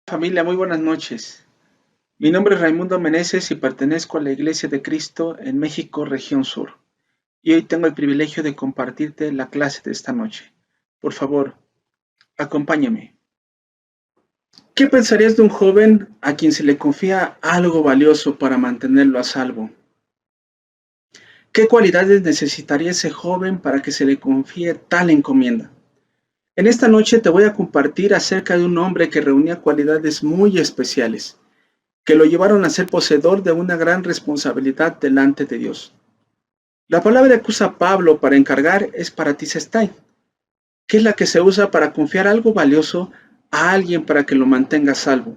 Familia, muy buenas noches. Mi nombre es Raimundo Meneses y pertenezco a la Iglesia de Cristo en México, región sur. Y hoy tengo el privilegio de compartirte la clase de esta noche. Por favor, acompáñame. ¿Qué pensarías de un joven a quien se le confía algo valioso para mantenerlo a salvo? ¿Qué cualidades necesitaría ese joven para que se le confíe tal encomienda? En esta noche te voy a compartir acerca de un hombre que reunía cualidades muy especiales, que lo llevaron a ser poseedor de una gran responsabilidad delante de Dios. La palabra que usa Pablo para encargar es paratisestai, que es la que se usa para confiar algo valioso a alguien para que lo mantenga salvo.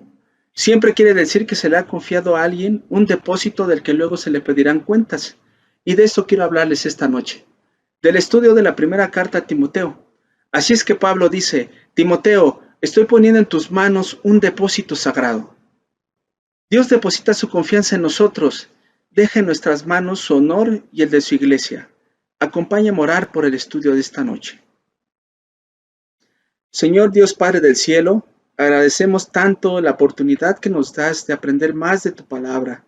Siempre quiere decir que se le ha confiado a alguien un depósito del que luego se le pedirán cuentas. Y de esto quiero hablarles esta noche, del estudio de la primera carta a Timoteo. Así es que Pablo dice: Timoteo, estoy poniendo en tus manos un depósito sagrado. Dios deposita su confianza en nosotros. Deja en nuestras manos su honor y el de su iglesia. Acompáñame a orar por el estudio de esta noche. Señor Dios Padre del cielo, agradecemos tanto la oportunidad que nos das de aprender más de tu palabra.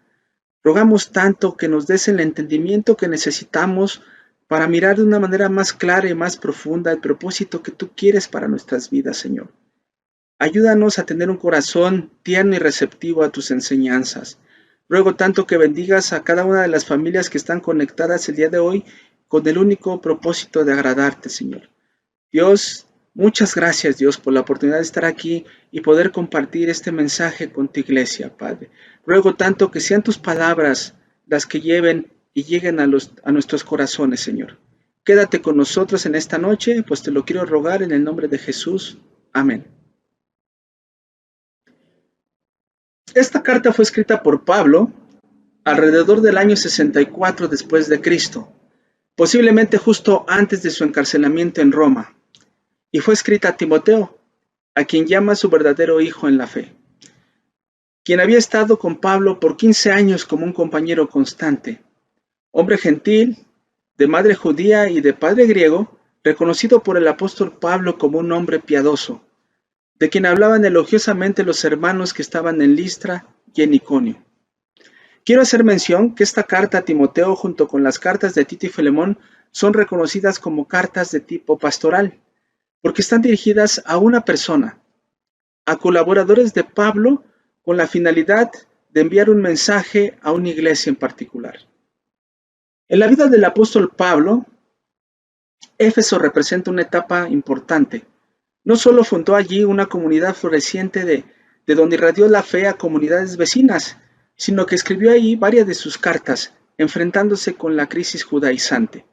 Rogamos tanto que nos des el entendimiento que necesitamos para mirar de una manera más clara y más profunda el propósito que tú quieres para nuestras vidas, Señor. Ayúdanos a tener un corazón tierno y receptivo a tus enseñanzas. Ruego tanto que bendigas a cada una de las familias que están conectadas el día de hoy con el único propósito de agradarte, Señor. Dios, muchas gracias, Dios, por la oportunidad de estar aquí y poder compartir este mensaje con tu iglesia, Padre. Ruego tanto que sean tus palabras las que lleven y lleguen a nuestros corazones, Señor. Quédate con nosotros en esta noche, pues te lo quiero rogar en el nombre de Jesús. Amén. Esta carta fue escrita por Pablo alrededor del año 64 después de Cristo, posiblemente justo antes de su encarcelamiento en Roma, y fue escrita a Timoteo, a quien llama su verdadero hijo en la fe, quien había estado con Pablo por 15 años como un compañero constante, hombre gentil, de madre judía y de padre griego, reconocido por el apóstol Pablo como un hombre piadoso, de quien hablaban elogiosamente los hermanos que estaban en Listra y en Iconio. Quiero hacer mención que esta carta a Timoteo, junto con las cartas de Tito y Filemón, son reconocidas como cartas de tipo pastoral, porque están dirigidas a una persona, a colaboradores de Pablo, con la finalidad de enviar un mensaje a una iglesia en particular. En la vida del apóstol Pablo, Éfeso representa una etapa importante. No solo fundó allí una comunidad floreciente de donde irradió la fe a comunidades vecinas, sino que escribió ahí varias de sus cartas, enfrentándose con la crisis judaizante.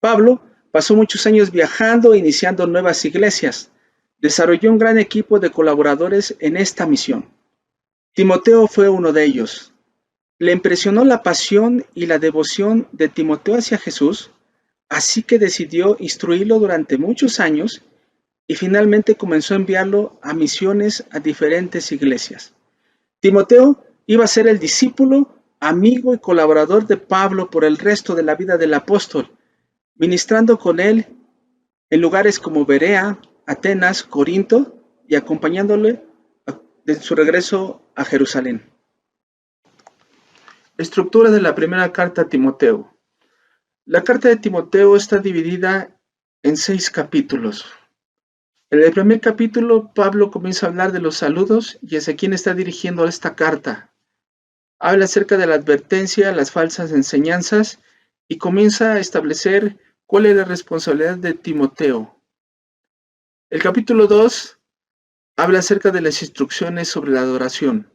Pablo pasó muchos años viajando e iniciando nuevas iglesias. Desarrolló un gran equipo de colaboradores en esta misión. Timoteo fue uno de ellos. Le impresionó la pasión y la devoción de Timoteo hacia Jesús, así que decidió instruirlo durante muchos años y finalmente comenzó a enviarlo a misiones a diferentes iglesias. Timoteo iba a ser el discípulo, amigo y colaborador de Pablo por el resto de la vida del apóstol, ministrando con él en lugares como Berea, Atenas, Corinto y acompañándole de su regreso a Jerusalén. Estructura de la primera carta a Timoteo. La carta de Timoteo está dividida en 6 capítulos. En el primer capítulo, Pablo comienza a hablar de los saludos y hacia quién está dirigiendo esta carta. Habla acerca de la advertencia, las falsas enseñanzas y comienza a establecer cuál es la responsabilidad de Timoteo. El capítulo 2 habla acerca de las instrucciones sobre la adoración.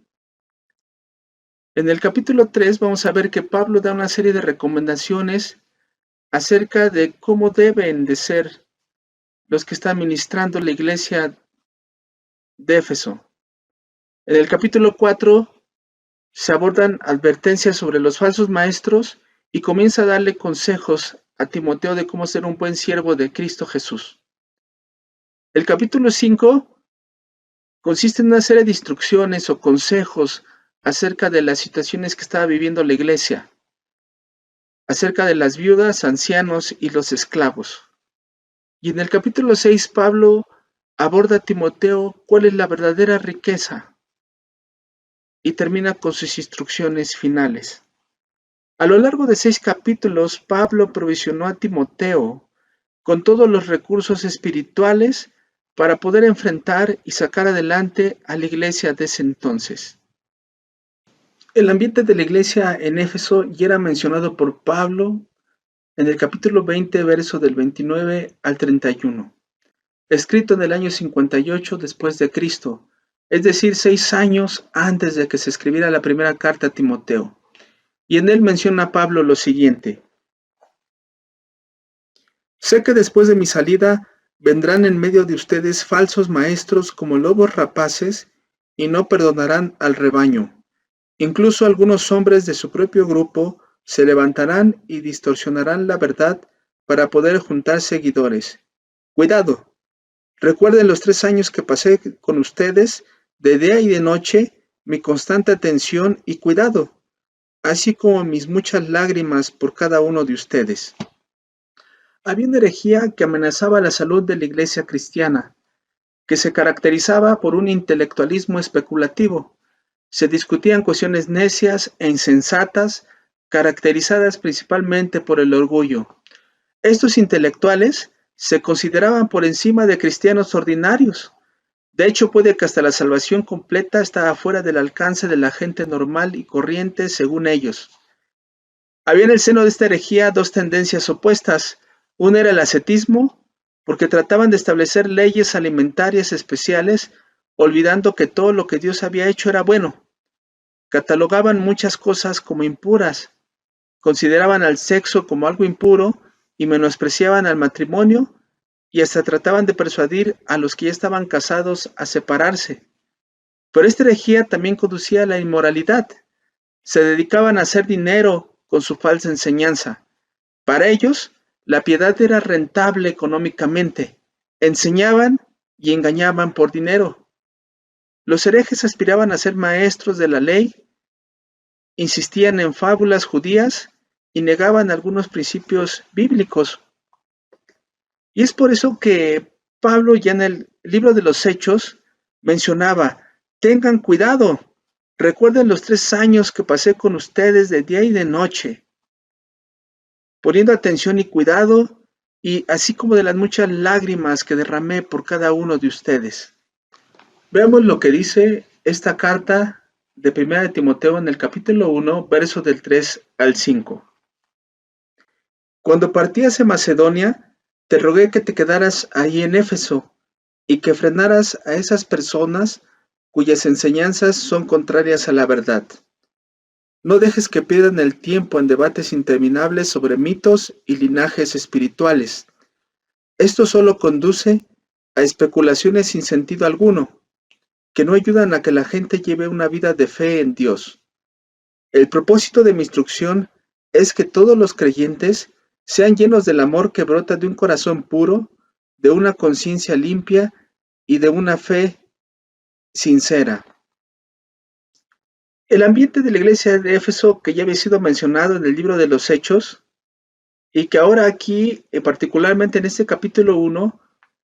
En el capítulo 3 vamos a ver que Pablo da una serie de recomendaciones acerca de cómo deben de ser los que están ministrando la iglesia de Éfeso. En el capítulo 4 se abordan advertencias sobre los falsos maestros y comienza a darle consejos a Timoteo de cómo ser un buen siervo de Cristo Jesús. El capítulo 5 consiste en una serie de instrucciones o consejos acerca de las situaciones que estaba viviendo la iglesia, acerca de las viudas, ancianos y los esclavos. Y en el capítulo 6 Pablo aborda a Timoteo cuál es la verdadera riqueza y termina con sus instrucciones finales. A lo largo de 6 capítulos, Pablo provisionó a Timoteo con todos los recursos espirituales para poder enfrentar y sacar adelante a la iglesia de ese entonces. El ambiente de la iglesia en Éfeso ya era mencionado por Pablo en el capítulo 20, verso del 29 al 31, escrito en el año 58 después de Cristo, es decir, 6 años antes de que se escribiera la primera carta a Timoteo. Y en él menciona Pablo lo siguiente: sé que después de mi salida vendrán en medio de ustedes falsos maestros como lobos rapaces y no perdonarán al rebaño. Incluso algunos hombres de su propio grupo se levantarán y distorsionarán la verdad para poder juntar seguidores. Cuidado, recuerden los 3 años que pasé con ustedes, de día y de noche, mi constante atención y cuidado, así como mis muchas lágrimas por cada uno de ustedes. Había una herejía que amenazaba la salud de la iglesia cristiana, que se caracterizaba por un intelectualismo especulativo. Se discutían cuestiones necias e insensatas, caracterizadas principalmente por el orgullo. Estos intelectuales se consideraban por encima de cristianos ordinarios. De hecho, puede que hasta la salvación completa estaba fuera del alcance de la gente normal y corriente, según ellos. Había en el seno de esta herejía 2 tendencias opuestas. Una era el ascetismo, porque trataban de establecer leyes alimentarias especiales, olvidando que todo lo que Dios había hecho era bueno. Catalogaban muchas cosas como impuras, consideraban al sexo como algo impuro y menospreciaban al matrimonio, y hasta trataban de persuadir a los que ya estaban casados a separarse. Pero esta herejía también conducía a la inmoralidad. Se dedicaban a hacer dinero con su falsa enseñanza. Para ellos, la piedad era rentable económicamente. Enseñaban y engañaban por dinero. Los herejes aspiraban a ser maestros de la ley, insistían en fábulas judías y negaban algunos principios bíblicos. Y es por eso que Pablo ya en el libro de los Hechos mencionaba: tengan cuidado, recuerden los 3 años que pasé con ustedes de día y de noche, poniendo atención y cuidado, y así como de las muchas lágrimas que derramé por cada uno de ustedes. Veamos lo que dice esta carta de 1 de Timoteo en el capítulo 1, versos del 3 al 5. Cuando partí hacia Macedonia, te rogué que te quedaras ahí en Éfeso y que frenaras a esas personas cuyas enseñanzas son contrarias a la verdad. No dejes que pierdan el tiempo en debates interminables sobre mitos y linajes espirituales. Esto solo conduce a especulaciones sin sentido alguno, que no ayudan a que la gente lleve una vida de fe en Dios. El propósito de mi instrucción es que todos los creyentes sean llenos del amor que brota de un corazón puro, de una conciencia limpia y de una fe sincera. El ambiente de la iglesia de Éfeso, que ya había sido mencionado en el libro de los Hechos, y que ahora aquí, particularmente en este capítulo 1,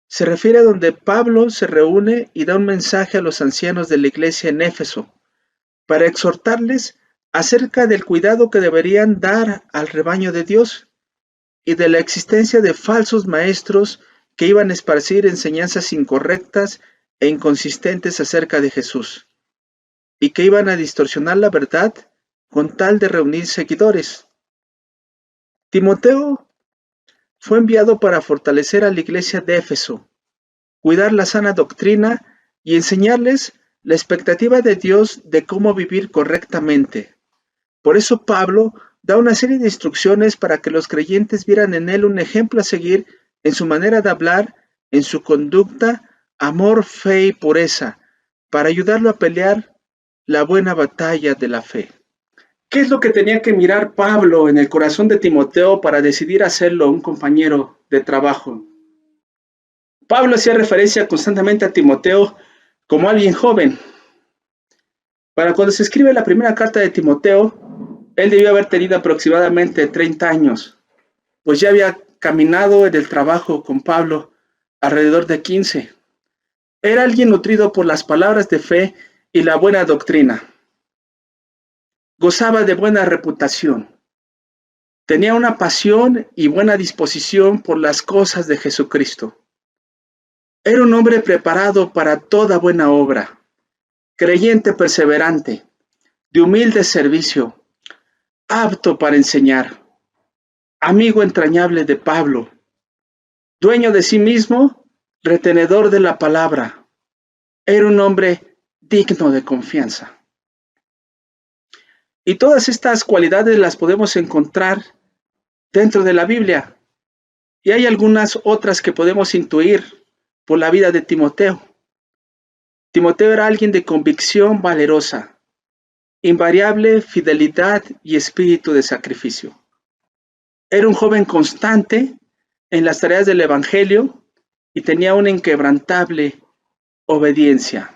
se refiere a donde Pablo se reúne y da un mensaje a los ancianos de la iglesia en Éfeso, para exhortarles acerca del cuidado que deberían dar al rebaño de Dios, y de la existencia de falsos maestros que iban a esparcir enseñanzas incorrectas e inconsistentes acerca de Jesús, y que iban a distorsionar la verdad con tal de reunir seguidores. Timoteo fue enviado para fortalecer a la iglesia de Éfeso, cuidar la sana doctrina y enseñarles la expectativa de Dios de cómo vivir correctamente. Por eso Pablo da una serie de instrucciones para que los creyentes vieran en él un ejemplo a seguir en su manera de hablar, en su conducta, amor, fe y pureza, para ayudarlo a pelear la buena batalla de la fe. ¿Qué es lo que tenía que mirar Pablo en el corazón de Timoteo para decidir hacerlo un compañero de trabajo? Pablo hacía referencia constantemente a Timoteo como alguien joven. Para cuando se escribe la primera carta de Timoteo, él debió haber tenido aproximadamente 30 años, pues ya había caminado en el trabajo con Pablo alrededor de 15. Era alguien nutrido por las palabras de fe y la buena doctrina. gozaba de buena reputación. Tenía una pasión y buena disposición por las cosas de Jesucristo. Era un hombre preparado para toda buena obra, creyente perseverante, de humilde servicio, apto para enseñar, amigo entrañable de Pablo, dueño de sí mismo, retenedor de la palabra. Era un hombre digno de confianza. Y todas estas cualidades las podemos encontrar dentro de la Biblia. Y hay algunas otras que podemos intuir por la vida de Timoteo. Timoteo era alguien de convicción valerosa, invariable fidelidad y espíritu de sacrificio. Era un joven constante en las tareas del Evangelio y tenía una inquebrantable obediencia.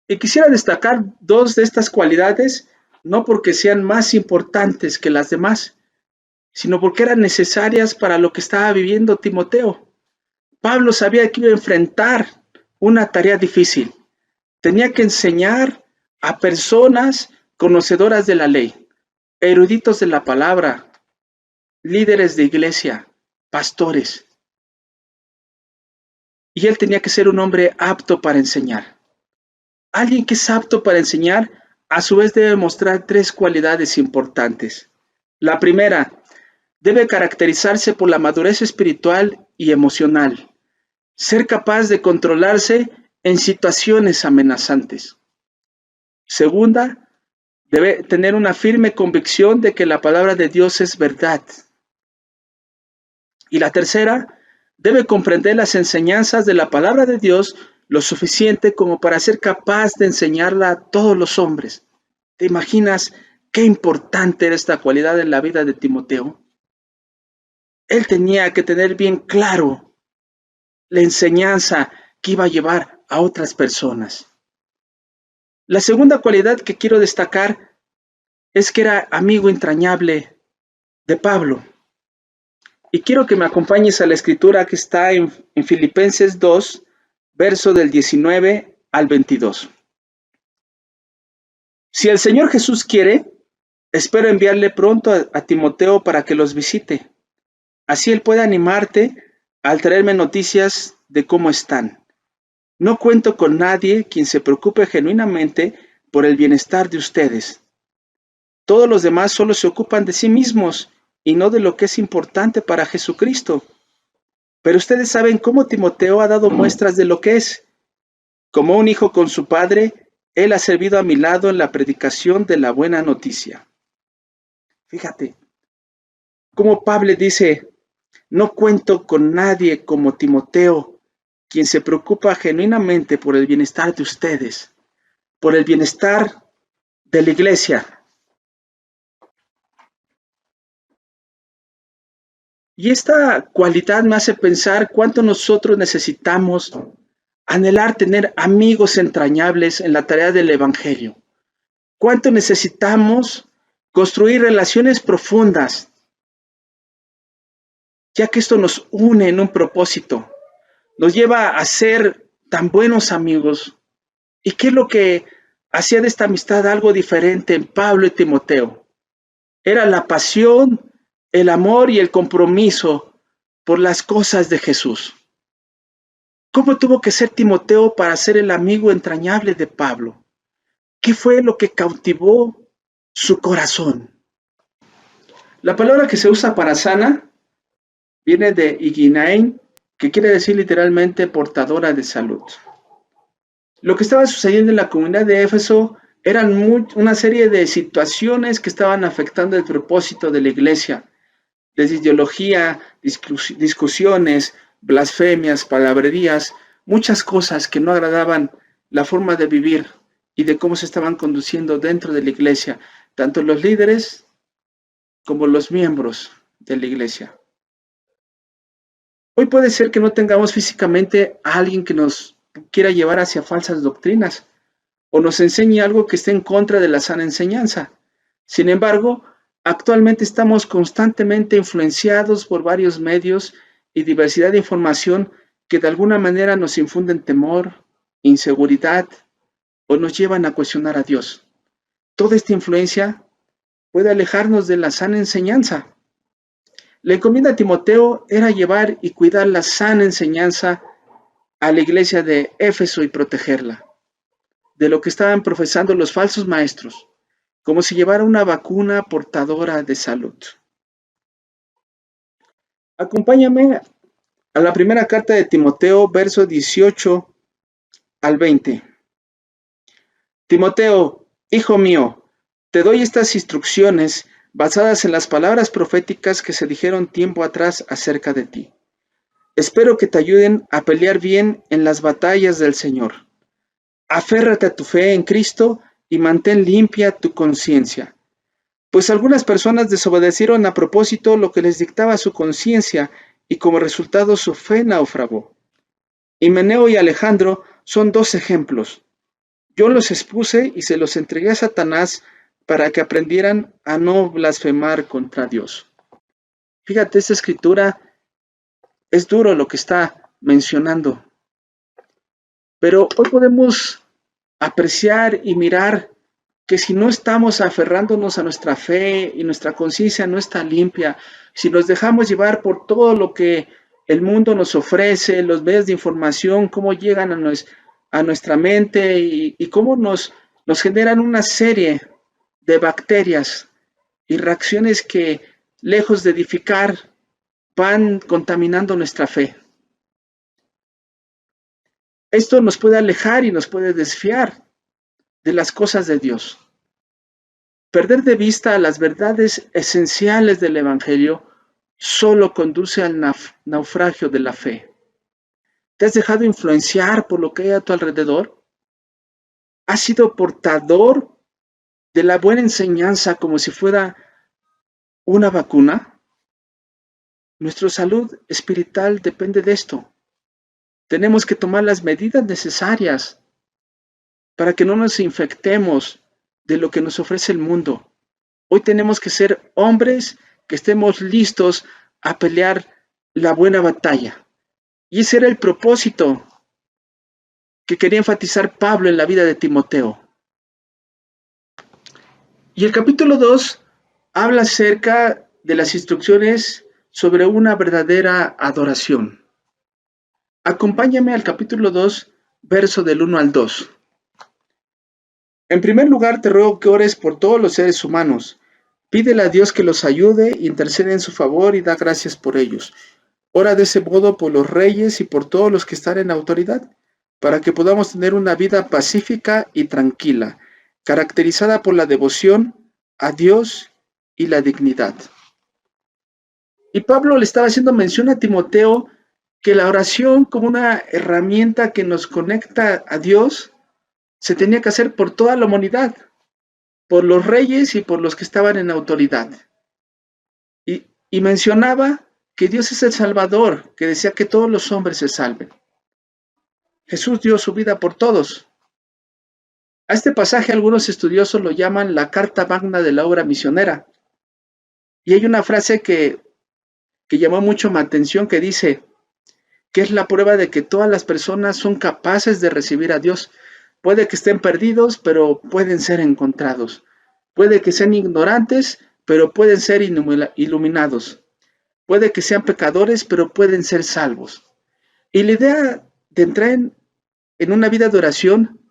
Y quisiera destacar dos de estas cualidades, no porque sean más importantes que las demás, sino porque eran necesarias para lo que estaba viviendo Timoteo. Pablo sabía que iba a enfrentar una tarea difícil. Tenía que enseñar a personas conocedoras de la ley, eruditos de la palabra, líderes de iglesia, pastores. Y él tenía que ser un hombre apto para enseñar. Alguien que es apto para enseñar, a su vez debe mostrar tres cualidades importantes. La primera, debe caracterizarse por la madurez espiritual y emocional. Ser capaz de controlarse en situaciones amenazantes. Segunda, debe tener una firme convicción de que la palabra de Dios es verdad. Y la tercera, debe comprender las enseñanzas de la palabra de Dios lo suficiente como para ser capaz de enseñarla a todos los hombres. ¿Te imaginas qué importante era esta cualidad en la vida de Timoteo? Él tenía que tener bien claro la enseñanza que iba a llevar a otras personas. La segunda cualidad que quiero destacar es que era amigo entrañable de Pablo. Y quiero que me acompañes a la escritura que está en Filipenses 2, verso del 19 al 22. Si el Señor Jesús quiere, espero enviarle pronto a Timoteo para que los visite. Así él puede animarte al traerme noticias de cómo están. No cuento con nadie quien se preocupe genuinamente por el bienestar de ustedes. Todos los demás solo se ocupan de sí mismos y no de lo que es importante para Jesucristo. Pero ustedes saben cómo Timoteo ha dado muestras de lo que es. Como un hijo con su padre, él ha servido a mi lado en la predicación de la buena noticia. Fíjate, como Pablo dice, no cuento con nadie como Timoteo, quien se preocupa genuinamente por el bienestar de ustedes, por el bienestar de la iglesia. Y esta cualidad me hace pensar cuánto nosotros necesitamos anhelar tener amigos entrañables en la tarea del Evangelio. Cuánto necesitamos construir relaciones profundas, ya que esto nos une en un propósito, nos lleva a ser tan buenos amigos. ¿Y qué es lo que hacía de esta amistad algo diferente en Pablo y Timoteo? Era la pasión, el amor y el compromiso por las cosas de Jesús. ¿Cómo tuvo que ser Timoteo para ser el amigo entrañable de Pablo? ¿Qué fue lo que cautivó su corazón? La palabra que se usa para sana viene de Iginain, que quiere decir literalmente portadora de salud. Lo que estaba sucediendo en la comunidad de Éfeso eran una serie de situaciones que estaban afectando el propósito de la iglesia, desde ideología, discusiones, blasfemias, palabrerías, muchas cosas que no agradaban la forma de vivir y de cómo se estaban conduciendo dentro de la iglesia, tanto los líderes como los miembros de la iglesia. Hoy puede ser que no tengamos físicamente a alguien que nos quiera llevar hacia falsas doctrinas o nos enseñe algo que esté en contra de la sana enseñanza. Sin embargo, actualmente estamos constantemente influenciados por varios medios y diversidad de información que de alguna manera nos infunden temor, inseguridad o nos llevan a cuestionar a Dios. toda esta influencia puede alejarnos de la sana enseñanza. La encomienda a Timoteo era llevar y cuidar la sana enseñanza a la iglesia de Éfeso y protegerla de lo que estaban profesando los falsos maestros, como si llevara una vacuna portadora de salud. Acompáñame a la primera carta de Timoteo, verso 18 al 20. Timoteo, hijo mío, te doy estas instrucciones basadas en las palabras proféticas que se dijeron tiempo atrás acerca de ti. Espero que te ayuden a pelear bien en las batallas del Señor. Aférrate a tu fe en Cristo y mantén limpia tu conciencia. Pues algunas personas desobedecieron a propósito lo que les dictaba su conciencia y como resultado su fe naufragó. Himeneo y Alejandro son dos ejemplos. Yo los expuse y se los entregué a Satanás para que aprendieran a no blasfemar contra Dios. Fíjate, esta escritura es duro lo que está mencionando. Pero hoy podemos apreciar y mirar que si no estamos aferrándonos a nuestra fe y nuestra conciencia no está limpia, si nos dejamos llevar por todo lo que el mundo nos ofrece, los medios de información, cómo llegan a nuestra mente y cómo nos generan una serie de bacterias y reacciones que, lejos de edificar, van contaminando nuestra fe. Esto nos puede alejar y nos puede desviar de las cosas de Dios. Perder de vista las verdades esenciales del Evangelio solo conduce al naufragio de la fe. ¿Te has dejado influenciar por lo que hay a tu alrededor? ¿Has sido portador de la buena enseñanza como si fuera una vacuna? Nuestra salud espiritual depende de esto. Tenemos que tomar las medidas necesarias para que no nos infectemos de lo que nos ofrece el mundo. Hoy tenemos que ser hombres que estemos listos a pelear la buena batalla. Y ese era el propósito que quería enfatizar Pablo en la vida de Timoteo. Y el capítulo 2 habla acerca de las instrucciones sobre una verdadera adoración. Acompáñame al capítulo 2, verso del 1 al 2. En primer lugar, te ruego que ores por todos los seres humanos. Pídele a Dios que los ayude, intercede en su favor y da gracias por ellos. Ora de ese modo por los reyes y por todos los que están en autoridad, para que podamos tener una vida pacífica y tranquila, caracterizada por la devoción a Dios y la dignidad. Y Pablo le estaba haciendo mención a Timoteo que la oración como una herramienta que nos conecta a Dios se tenía que hacer por toda la humanidad, por los reyes y por los que estaban en autoridad. Y mencionaba que Dios es el Salvador, que decía que todos los hombres se salven. Jesús dio su vida por todos. A este pasaje algunos estudiosos lo llaman la carta magna de la obra misionera. Y hay una frase que llamó mucho mi atención que dice que es la prueba de que todas las personas son capaces de recibir a Dios. Puede que estén perdidos, pero pueden ser encontrados. Puede que sean ignorantes, pero pueden ser iluminados. Puede que sean pecadores, pero pueden ser salvos. Y la idea de entrar en una vida de oración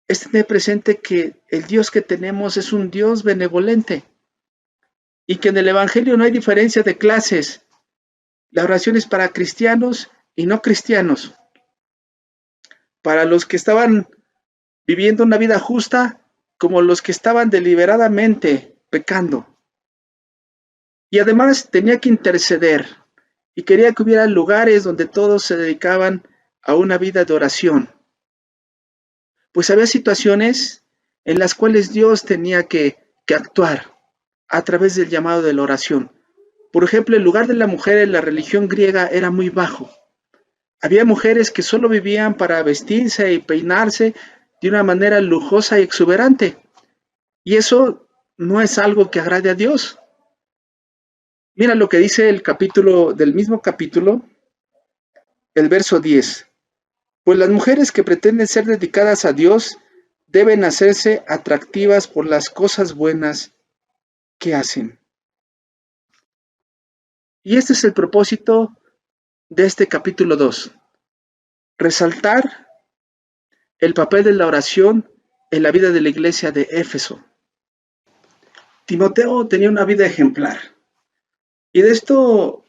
es tener presente que el Dios que tenemos es un Dios benevolente y que en el Evangelio no hay diferencia de clases. La oración es para cristianos y no cristianos. Para los que estaban viviendo una vida justa, como los que estaban deliberadamente pecando. Y además tenía que interceder y quería que hubiera lugares donde todos se dedicaban a una vida de oración. Pues había situaciones en las cuales Dios tenía que actuar a través del llamado de la oración. Por ejemplo, el lugar de la mujer en la religión griega era muy bajo. Había mujeres que solo vivían para vestirse y peinarse de una manera lujosa y exuberante. Y eso no es algo que agrade a Dios. Mira lo que dice el capítulo del mismo capítulo, el verso 10. Pues las mujeres que pretenden ser dedicadas a Dios deben hacerse atractivas por las cosas buenas que hacen. Y este es el propósito de este capítulo 2: resaltar el papel de la oración en la vida de la iglesia de Éfeso. Timoteo tenía una vida ejemplar. Y de esto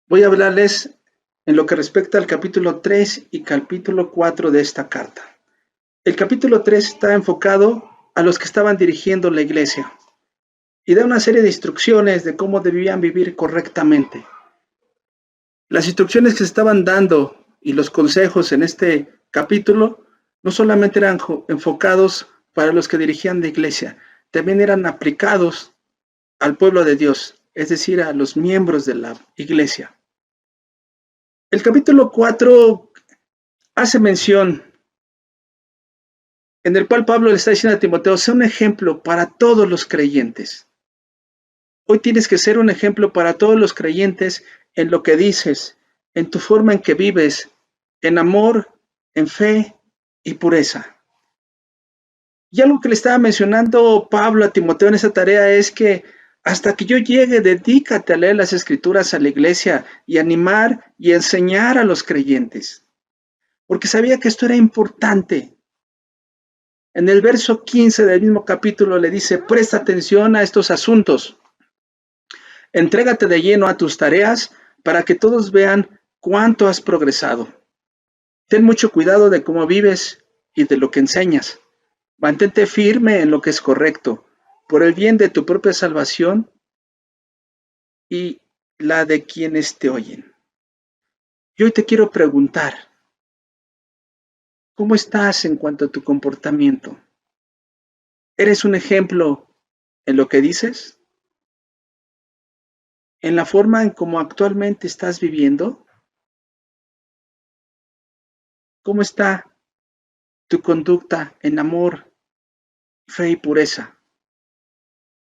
voy a hablarles en lo que respecta al capítulo 3 y capítulo 4 de esta carta. El capítulo 3 está enfocado a los que estaban dirigiendo la iglesia y da una serie de instrucciones de cómo debían vivir correctamente. Las instrucciones que se estaban dando y los consejos en este capítulo no solamente eran enfocados para los que dirigían la iglesia, también eran aplicados al pueblo de Dios, es decir, a los miembros de la iglesia. El capítulo 4 hace mención en el cual Pablo le está diciendo a Timoteo: sea un ejemplo para todos los creyentes. Hoy tienes que ser un ejemplo para todos los creyentes en lo que dices, en tu forma en que vives, en amor, en fe y pureza. Y algo que le estaba mencionando Pablo a Timoteo en esa tarea es que hasta que yo llegue, dedícate a leer las escrituras a la iglesia y animar y enseñar a los creyentes. Porque sabía que esto era importante. En el verso 15 del mismo capítulo le dice: presta atención a estos asuntos. Entrégate de lleno a tus tareas para que todos vean cuánto has progresado. Ten mucho cuidado de cómo vives y de lo que enseñas. Mantente firme en lo que es correcto, por el bien de tu propia salvación y la de quienes te oyen. Y hoy te quiero preguntar: ¿cómo estás en cuanto a tu comportamiento? ¿Eres un ejemplo en lo que dices? ¿En la forma en cómo actualmente estás viviendo? ¿Cómo está tu conducta en amor, fe y pureza?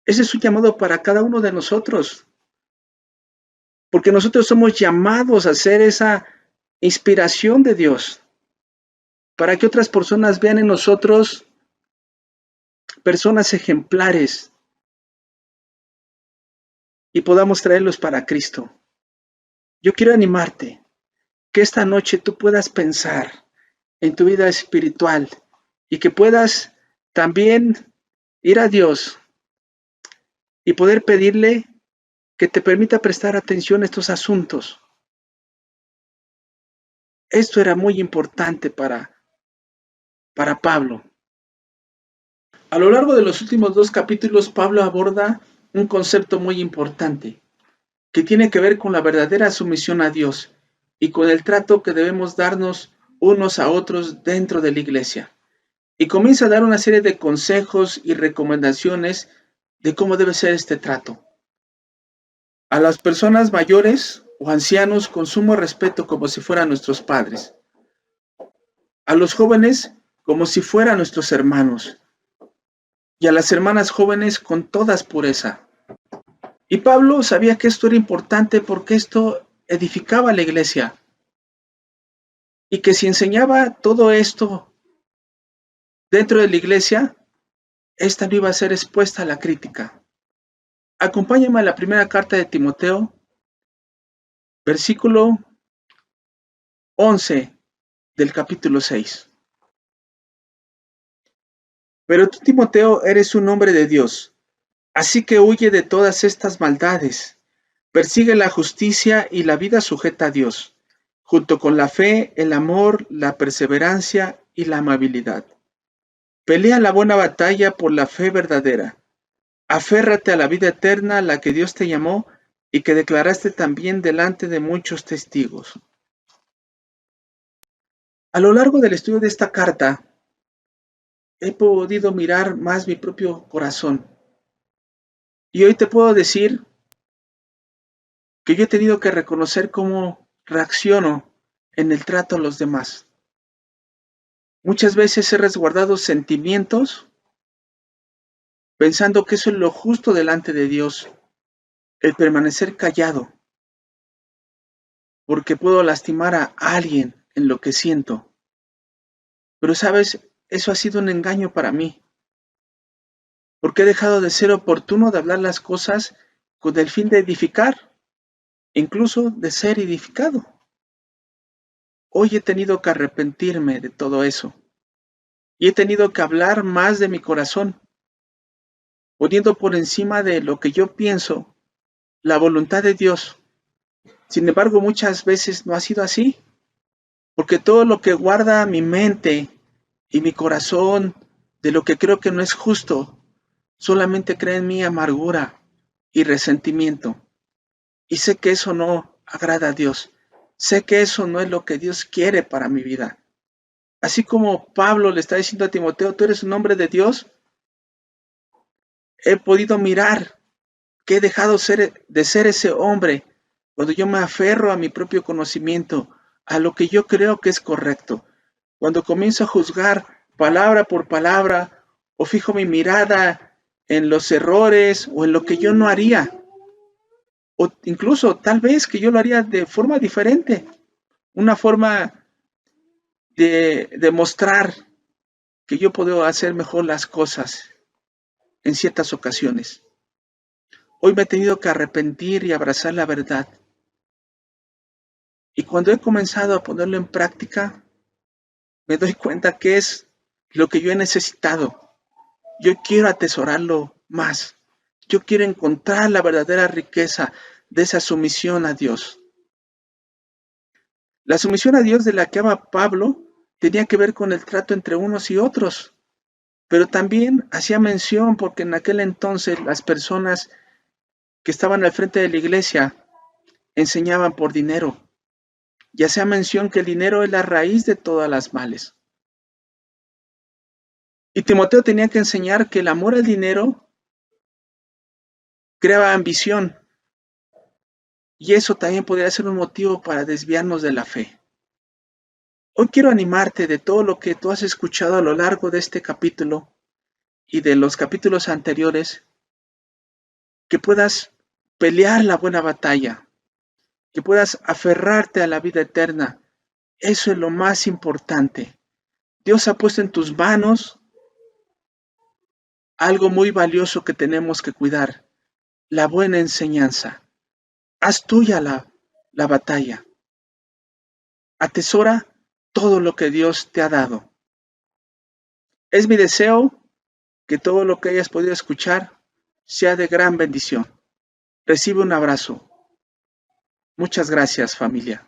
Ese es un llamado para cada uno de nosotros, porque nosotros somos llamados a ser esa inspiración de Dios, para que otras personas vean en nosotros personas ejemplares y podamos traerlos para Cristo. Yo quiero animarte que esta noche tú puedas pensar en tu vida espiritual y que puedas también ir a Dios y poder pedirle que te permita prestar atención a estos asuntos. Esto era muy importante para Pablo. A lo largo de los últimos 2 capítulos, Pablo aborda un concepto muy importante que tiene que ver con la verdadera sumisión a Dios y con el trato que debemos darnos unos a otros dentro de la iglesia. Y comienza a dar una serie de consejos y recomendaciones de cómo debe ser este trato. A las personas mayores o ancianos con sumo respeto, como si fueran nuestros padres. A los jóvenes como si fueran nuestros hermanos. Y a las hermanas jóvenes con toda pureza. Y Pablo sabía que esto era importante porque esto edificaba la iglesia. Y que si enseñaba todo esto dentro de la iglesia, esta no iba a ser expuesta a la crítica. Acompáñame a la primera carta de Timoteo, versículo 11 del capítulo 6. Pero tú, Timoteo, eres un hombre de Dios, así que huye de todas estas maldades. Persigue la justicia y la vida sujeta a Dios, junto con la fe, el amor, la perseverancia y la amabilidad. Pelea la buena batalla por la fe verdadera. Aférrate a la vida eterna a la que Dios te llamó y que declaraste también delante de muchos testigos. A lo largo del estudio de esta carta, he podido mirar más mi propio corazón. Y hoy te puedo decir que yo he tenido que reconocer cómo reacciono en el trato a los demás. Muchas veces he resguardado sentimientos pensando que eso es lo justo delante de Dios, el permanecer callado, porque puedo lastimar a alguien en lo que siento. Pero sabes, eso ha sido un engaño para mí, porque he dejado de ser oportuno de hablar las cosas con el fin de edificar, incluso de ser edificado. Hoy he tenido que arrepentirme de todo eso y he tenido que hablar más de mi corazón, poniendo por encima de lo que yo pienso la voluntad de Dios. Sin embargo, muchas veces no ha sido así, porque todo lo que guarda mi mente y mi corazón de lo que creo que no es justo, solamente crea en mí amargura y resentimiento. Y sé que eso no agrada a Dios. Sé que eso no es lo que Dios quiere para mi vida. Así como Pablo le está diciendo a Timoteo, tú eres un hombre de Dios, he podido mirar que he dejado de ser ese hombre cuando yo me aferro a mi propio conocimiento, a lo que yo creo que es correcto. Cuando comienzo a juzgar palabra por palabra o fijo mi mirada en los errores o en lo que yo no haría, o incluso tal vez que yo lo haría de forma diferente, una forma de demostrar que yo puedo hacer mejor las cosas en ciertas ocasiones. Hoy me he tenido que arrepentir y abrazar la verdad. Y cuando he comenzado a ponerlo en práctica, me doy cuenta que es lo que yo he necesitado. Yo quiero atesorarlo más. Yo quiero encontrar la verdadera riqueza de esa sumisión a Dios. La sumisión a Dios de la que habla Pablo tenía que ver con el trato entre unos y otros, pero también hacía mención porque en aquel entonces las personas que estaban al frente de la iglesia enseñaban por dinero. Y hacía mención que el dinero es la raíz de todas las males. Y Timoteo tenía que enseñar que el amor al dinero creaba ambición, y eso también podría ser un motivo para desviarnos de la fe. Hoy quiero animarte de todo lo que tú has escuchado a lo largo de este capítulo y de los capítulos anteriores, que puedas pelear la buena batalla, que puedas aferrarte a la vida eterna. Eso es lo más importante. Dios ha puesto en tus manos algo muy valioso que tenemos que cuidar, la buena enseñanza. Haz tuya la batalla. Atesora todo lo que Dios te ha dado. Es mi deseo que todo lo que hayas podido escuchar sea de gran bendición. Recibe un abrazo. Muchas gracias, familia.